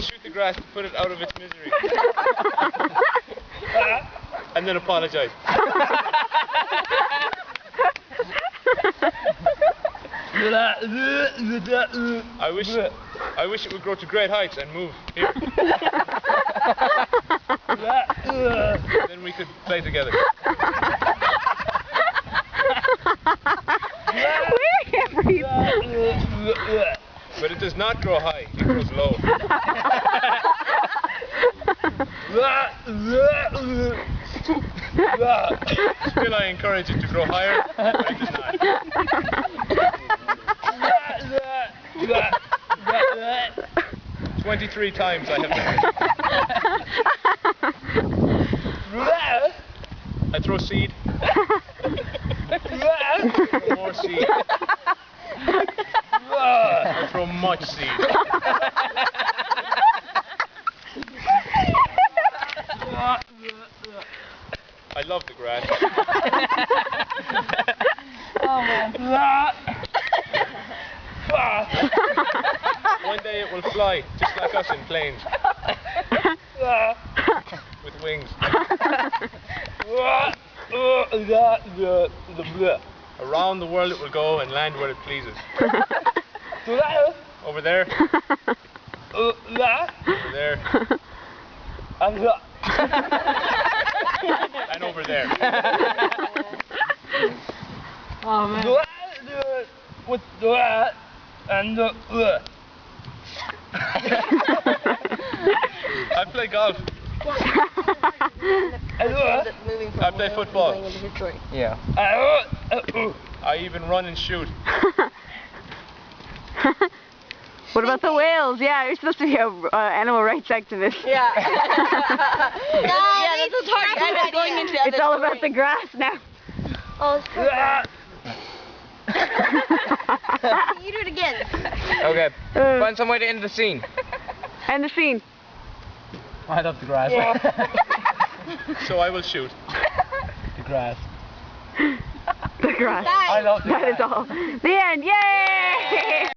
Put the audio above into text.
shoot the grass to put it out of its misery. And then apologize. I wish it would grow to great heights and move here. Then we could play together. But it does not grow high, it grows low. Still I encourage it to grow higher, but it does not. 23 times I have done it. I throw seed. More seed. I throw much seed. I love the grass. Oh man. One day it will fly, just like us in planes. With wings. Around the world it will go and land where it pleases. Over there. Over there. And over there. Oh man. I play golf. I play football. Yeah. I even run and shoot. What about the whales? Yeah, you're supposed to be an animal rights activist. Yeah. That's a target. Going into It's all about the grass now. Oh, it's You do it again. Okay. Find some way to end the scene. End the scene. I love the grass. So I will shoot. The grass. The grass. I love the grass. That is all. The end. Yay!